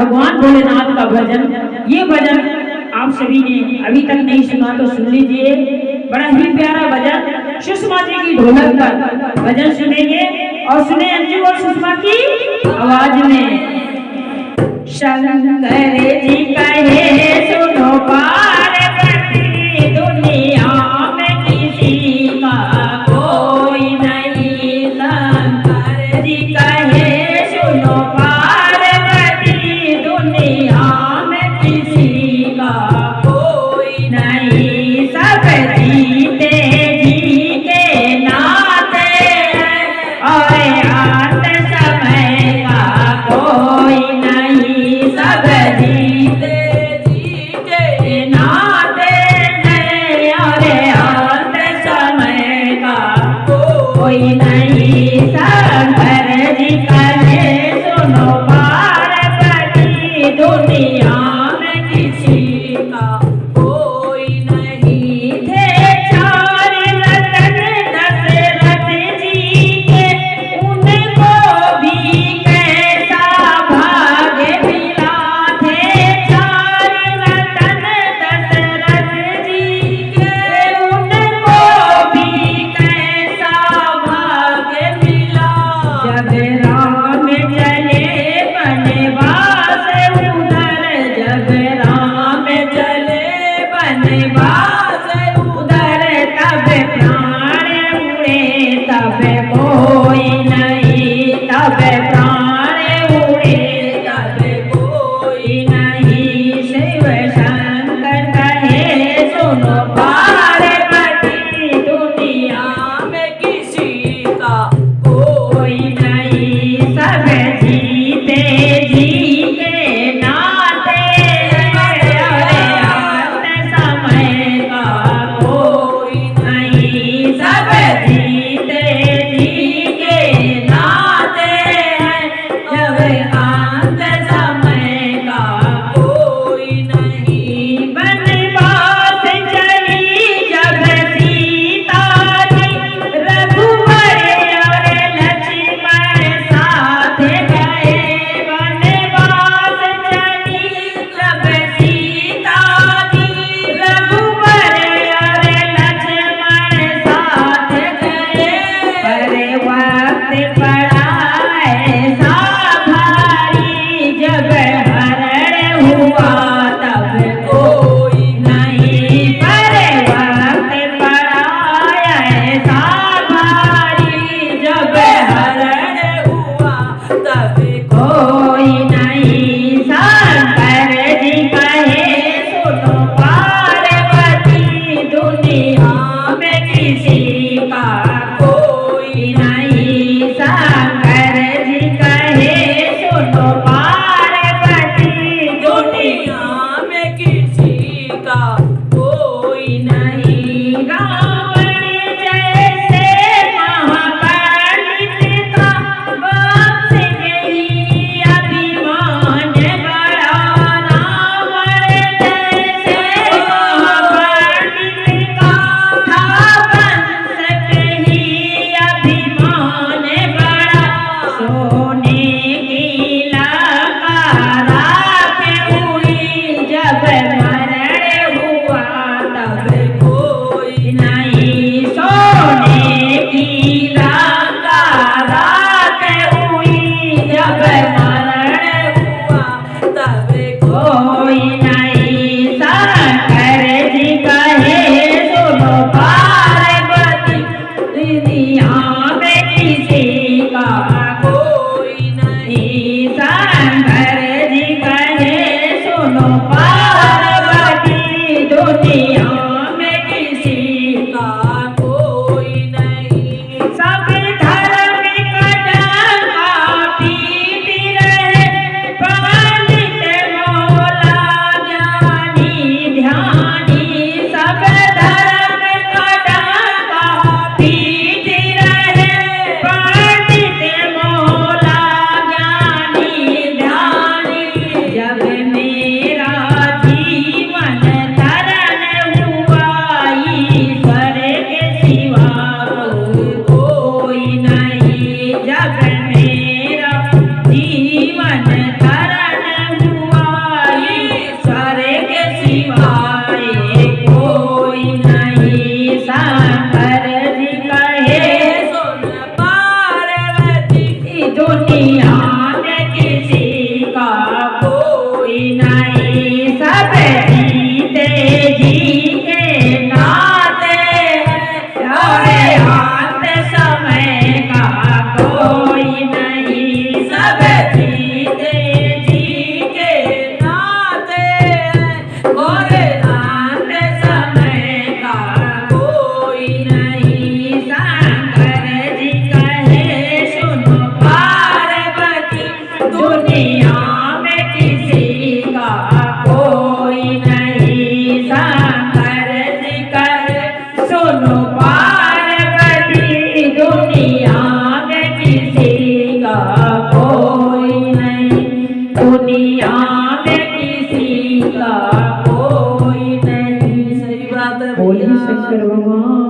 भगवान भोलेनाथ का भजन। ये भजन आप सभी ने अभी तक नहीं सुना तो सुन लीजिए। बड़ा ही प्यारा भजन सुषमा जी की ढोलक पर भजन सुनेंगे और सुने अंजू और सुषमा की आवाज में। शंकर जी कहे सुनो पार्वती दुनिया में किसी का कोई नहीं। शंकर जी कहे सुनो पार्वती दुनिया में किसी का कोई नहीं। सब जीते जी के नाते और अंत समय का कोई नहीं। सब जीते जी के नाते हैं और अंत समय का कोई नहीं। शंकर जी कहे सुनो पार्वती दुनिया में किसी का कोई नहीं। थे चार रतन दशरथ जी के उनको भी कैसा भाग्य मिला। थे चार रतन दशरथ जी के उनको भी कैसा भाग्य मिला। जब राम चले बनवास उधर, जब राम चले बनवास उधर, तब प्राण उड़े तब कोई नहीं। तब प्राण उड़े तब कोई नहीं। शिव शंकर कहे सुनो पार्वती दुनिया में किसी का कोई नहीं। सब जीते जी के नाते और अंत समय का कोई नहीं। सब जीते जी के नाते हैं जब अंत समय का कोई नहीं। बनवास चली जब सीता जी, रघुवर और लक्ष्मण साथ गए। बनवास चली जब सीता जी, रघुवर और लक्ष्मण साथ गए। पर वक्त पड़ा ऐसा भारी, जब हरण हुआ तब कोई नहीं। पर वक्त पड़ा ऐसा भारी, जब हरण हुआ तब कोई नहीं। शंकर जी कहे सुनो पार्वती दुनिया में किसी का कोई नहीं। शंकर जी कहे सुनो पार्वती दुनिया में किसी का कोई नहीं। रावण जैसे महापंडित का वंश यही अभिमान बड़ा। रावण जैसे महापंडित का था वंश यही अभिमान बड़ा। सोने की लंका राख हुई, जब मरण हुआ तब कोई नहीं। सोने की लंका राख हुई, जब मरण हुआ तब कोई नहीं। शंकर जी कहे सुनो पार्वती दुनिया में किसी का कोई नहीं। शंकर जी कहे सुनो पार्वती दुनिया में किसी का कोई नहीं। सब धर्म का डंका पीट रहे, पंडित मौला ज्ञानी ध्यानी। सब धर्म का डंका पीट रहे, पंडित मौला ज्ञानी ध्यानी। जब मेरा जीवन धरण हुआ, ईश्वर के सिवा कोई नहीं। जब मेरा जीवन धरण का कोई नहीं। सही बात है बोलिए भैया। शंकर भगवान